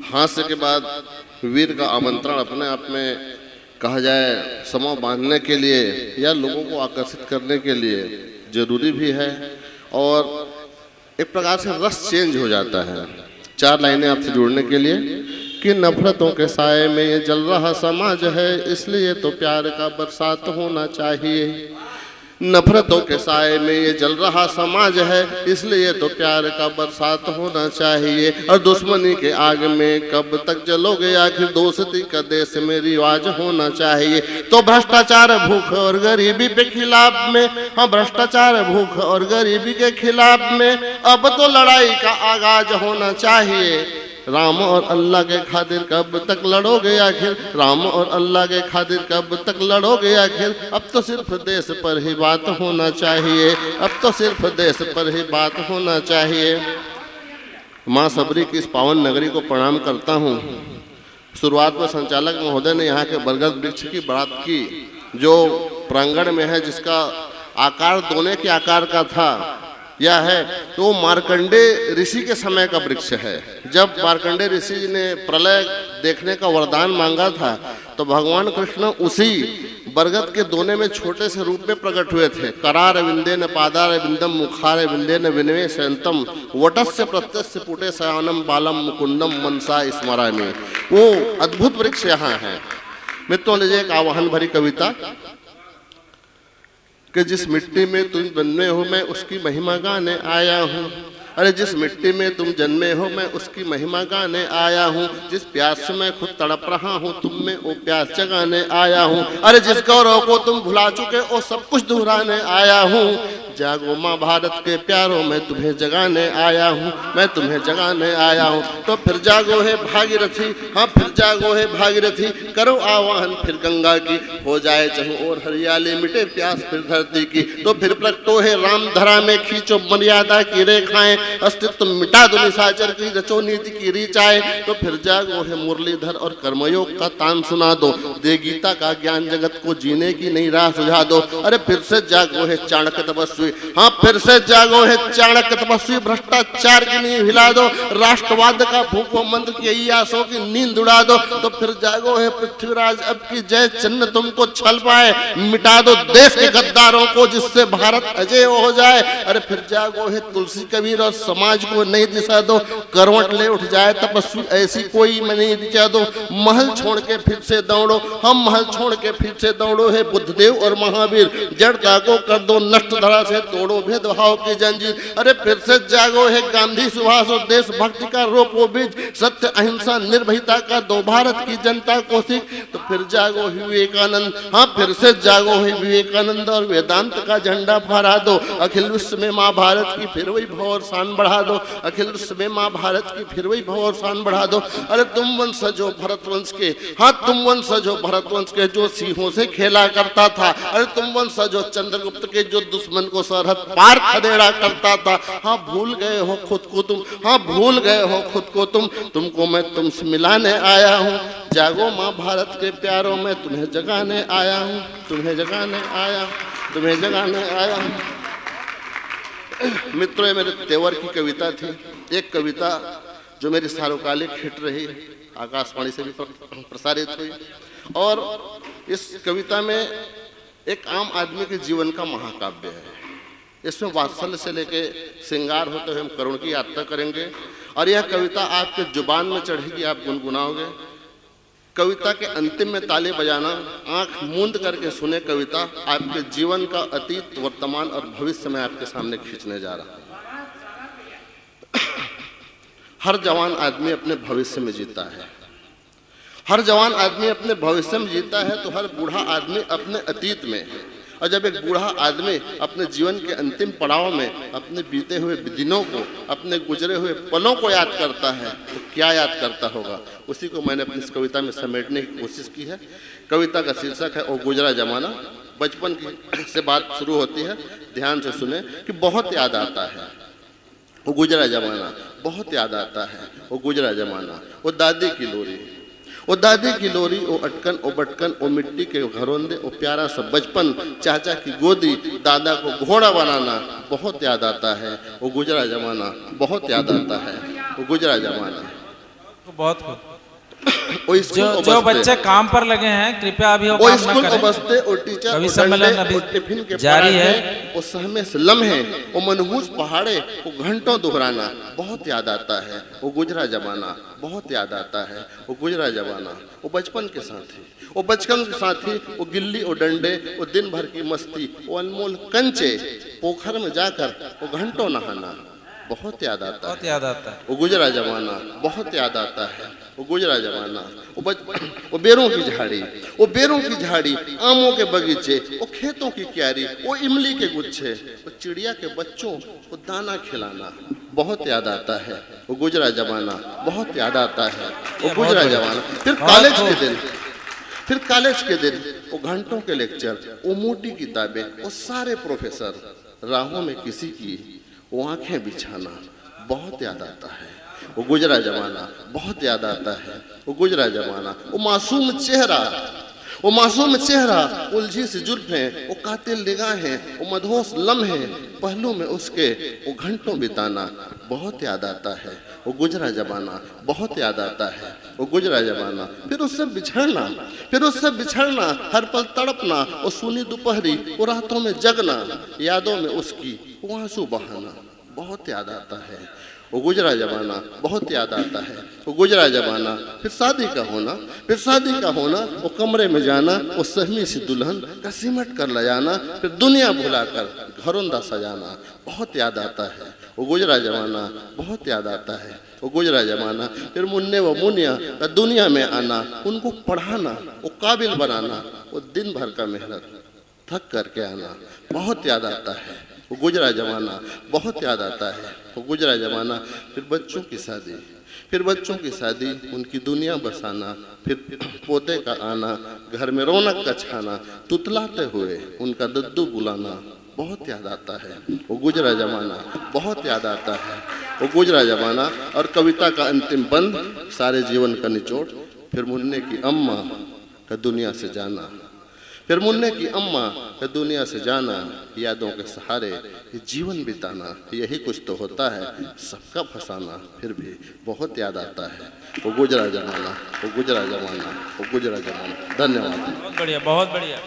हास्य के बाद वीर का आमंत्रण अपने आप में कहा जाए समूह बांधने के लिए या लोगों को आकर्षित करने के लिए जरूरी भी है और एक प्रकार से रस चेंज हो जाता है। 4 लाइनें आपसे जोड़ने के लिए कि नफरतों के साए में ये जल रहा समाज है, इसलिए तो प्यार का बरसात होना चाहिए। नफरतों के साए में ये जल रहा समाज है, इसलिए तो प्यार का बरसात होना चाहिए। और दुश्मनी के आग में कब तक जलोगे, आखिर दोस्ती का देश में रिवाज होना चाहिए। तो भ्रष्टाचार, भूख और गरीबी के खिलाफ में, हाँ भ्रष्टाचार, भूख और गरीबी के खिलाफ में अब तो लड़ाई का आगाज होना चाहिए। राम और अल्लाह के खातिर कब तक लड़ोगे आखिर, राम और अल्लाह के खातिर कब तक लड़ोगे आखिर। अब तो सिर्फ देश पर ही बात होना चाहिए, अब तो सिर्फ देश पर ही बात होना चाहिए। माँ सबरी की इस पावन नगरी को प्रणाम करता हूँ। शुरुआत में संचालक महोदय ने यहाँ के बरगद वृक्ष की बात की जो प्रांगण में है, जिसका आकार दोने के आकार का था यह है, तो मार्कंडे ऋषि के समय का वृक्ष है। जब मार्कंडे ऋषि ने प्रलय देखने का वरदान मांगा था तो भगवान कृष्ण उसी बरगद के दोने में छोटे से रूप में प्रकट हुए थे। करार विंदेन पादार विंदम मुखार विंदेन विनवे शयंतम वटस्य प्रत्यस्य पुटे शयानम बालम मुकुंदम मनसा स्मरामि। वो अद्भुत वृक्ष यहाँ है। मित्रों, लीजिए एक आवाहन भरी कविता कि जिस मिट्टी में तुम जन्मे हो मैं उसकी महिमा गाने आया हूँ। अरे जिस मिट्टी में तुम जन्मे हो मैं उसकी महिमा गाने आया हूँ। जिस प्यास से मैं खुद तड़प रहा हूँ तुम में वो प्यास जगाने आया हूँ। अरे जिस गौरव को तुम भुला चुके वो सब कुछ दोहराने आया हूँ। जागो माँ भारत के प्यारों में तुम्हें जगाने आया हूँ, मैं तुम्हें जगाने आया हूँ। तो फिर जागो है भागीरथी, हाँ फिर जागो है भागीरथी, करो आवाहन फिर गंगा की, हो जाए चहु और हरियाली, मिटे प्यास फिर धरती की। तो फिर प्रगटो है राम धरा में, खींचो मर्यादा की रेखाएं, अस्तित्व मिटा दो निशाचर की, रचो नीति की रीचाए। तो फिर जागो है मुरलीधर और कर्मयोग का तान सुना दो, दे गीता का ज्ञान जगत को जीने की नई राह सुझा दो। अरे फिर से जागो है चाणक्य तपस्वी, हाँ फिर से जागो है चाणक्य तपस्वी, भ्रष्टाचार की नींव हिला दो, राष्ट्रवाद का भूखो मंत्र की अय्यासों की नींद उड़ा दो। तो फिर जागो है पृथ्वीराज अब की जय चिन्ह तुमको छल पाए, मिटा दो देश के गद्दारों को जिससे भारत अजय हो जाए। अरे फिर जागो है तुलसी कबीर और समाज को नई दिशा दो, करवट ले उठ जाए तपस्वी ऐसी कोई नहीं दिखा दो। महल छोड़ के फिर से दौड़ो, हम महल छोड़ के फिर से दौड़ो है बुद्धदेव और महावीर, जड़ता को कर दो नष्ट धरा से, तोड़ो भेदभाव की जंजीर। अरे फिर से जागो है गांधी सुभाष और देशभक्ति का रोपो बीज, सत्य अहिंसा निर्भयता का दो भारत की जनता को सीख। तो फिर जागो है विवेकानंद, हाँ फिर से जागो है विवेकानंद और वेदांत का झंडा फहरा दो। अखिल विश्व में माँ भारत की फिर वही भव और शान बढ़ा दो, अखिल विश्व में माँ भारत की फिर वही भव और शान बढ़ा दो। अरे तुम वंशज हो भरतवंश के, हाँ तुम वंशज हो भरतवंश के जो सिंहों से खेला करता था। अरे तुम वंशज हो चंद्रगुप्त के जो दुश्मन को सरहद पार खदेड़ा करता था। हाँ भूल गए हो खुद को तुम, हाँ भूल गए हो खुद को तुम, तुमको मैं तुमसे मिलाने आया हूँ। जागो माँ भारत के प्यारों में तुम्हें जगाने आया हूँ, तुम्हें जगाने आया, तुम्हें जगाने आया हूँ। मित्रों, ये मेरे तेवर की कविता थी, एक कविता जो मेरी सार्वकालिक हिट रही, आकाशवाणी से भी प्रसारित हुई। और इस कविता में एक आम आदमी के जीवन का महाकाव्य है। इसमें वात्सल्य से लेके श्रृंगार होते हुए हम करुण की यात्रा करेंगे और यह कविता आपके जुबान में चढ़ेगी, आप गुनगुनाओगे। कविता के अंतिम में ताली बजाना, आंख मूंद करके सुने कविता, आपके जीवन का अतीत, वर्तमान और भविष्य में आपके सामने खींचने जा रहा है। हर जवान आदमी अपने भविष्य में जीता है, हर जवान आदमी अपने भविष्य में जीता है, तो हर बूढ़ा आदमी अपने अतीत में। और जब एक बूढ़ा आदमी अपने जीवन के अंतिम पड़ाव में अपने बीते हुए दिनों को, अपने गुजरे हुए पलों को याद करता है तो क्या याद करता होगा, उसी को मैंने अपनी इस कविता में समेटने की कोशिश की है। कविता का शीर्षक है ओ गुजरा जमाना। बचपन की से बात शुरू होती है, ध्यान से सुने कि बहुत याद आता है वो गुजरा जमाना, बहुत याद आता है वो गुजरा जमाना। वो दादी की लोरी, ओ दादी की लोरी, ओ अटकन, ओ बटकन, ओ मिट्टी के घरौंदे, ओ प्यारा सा बचपन, चाचा की गोदी, दादा को घोड़ा बनाना, बहुत याद आता है वो गुजरा जमाना, बहुत याद आता है वो गुजरा जमाना। बहुत खूब। वो स्कूल जो को जो बसते, बच्चे काम पर लगे हैं कृपया अभी वो वो काम स्कूल न को करें। बसते और टीचर कवि वो सम्मेलन डंडे अभी और टिफिन के जारी पराठे, है। वो सहमे से लम्हे, वो मनहूस पहाड़े को घंटों दोहराना बहुत याद आता है। वो गुजरा जमाना बहुत याद आता है। वो गुजरा जमाना, वो बचपन के साथी, वो बचपन के साथी, वो गिल्ली और डंडे, वो दिन भर की मस्ती, वो अनमोल कंचे, पोखर में जाकर वो घंटों नहाना बहुत याद आता बहुत है। याद आता है। वो गुजरा जमाना बहुत याद आता है। वो गुजरा जमाना, वो बेरों की झाड़ी, वो बेरों की झाड़ी, आमों के बगीचे, वो खेतों की क्यारी, वो इमली के गुच्छे, वो चिड़िया के बच्चों को दाना खिलाना बहुत याद आता है। वो गुजरा जमाना बहुत याद आता है। वो गुजरा जमाना। फिर कॉलेज के दिन, फिर कॉलेज के दिन, वो घंटों के लेक्चर, वो मोटी किताबें, वो सारे प्रोफेसर, राहों में किसी की वो आंखें बिछाना बहुत याद आता है। वो गुजरा जमाना बहुत याद आता है। वो गुजरा जमाना, वो मासूम चेहरा, वो मासूम चेहरा, उलझी सी जुल्फें, वो कातिल निगाहें, वो मदहोश लम्हे, पहलू में उसके वो घंटों बिताना बहुत याद आता है। वो गुजरा जमाना बहुत याद आता है। वो गुजरा जमाना। फिर उससे बिछड़ना, फिर उससे बिछड़ना, हर पल तड़पना, वो सुनी दोपहरी, वो रातों में जगना, यादों में उसकी वो आंसू बहाना बहुत याद आता है। वो गुजरा जमाना बहुत याद आता है। वो गुजरा जमाना। फिर शादी का होना, फिर शादी का होना, वो कमरे में जाना, वो सहमी सी दुल्हन का सिमट कर ले जाना, फिर दुनिया भुलाकर घरौंदा सजाना बहुत याद आता है। वो गुजरा जमाना बहुत याद आता है। वो गुजरा जमाना। फिर मुन्ने व मुनिया का दुनिया में आना, उनको पढ़ाना, वो काबिल बनाना, वो दिन भर का मेहनत थक करके आना बहुत याद आता है। वो गुजरा जमाना बहुत याद आता है। वो गुजरा जमाना। फिर बच्चों की शादी, फिर बच्चों की शादी, उनकी दुनिया बसाना, फिर पोते का आना, घर में रौनक का छाना, तुतलाते हुए उनका दद्दू बुलाना बहुत याद आता है। वो गुजरा जमाना बहुत याद आता है। वो गुजरा जमाना। और कविता का अंतिम बंद, सारे जीवन का निचोड़, फिर मुन्ने की अम्मा का दुनिया से जाना, फिर मुन्ने की अम्मा का दुनिया से जाना, यादों के सहारे ये जीवन बिताना, यही कुछ तो होता है सबका फसाना, फिर भी बहुत याद आता है। वो गुजरा जमाना, वो गुजरा जमाना, वो गुजरा जमाना। धन्यवाद। बहुत बढ़िया, बहुत बढ़िया।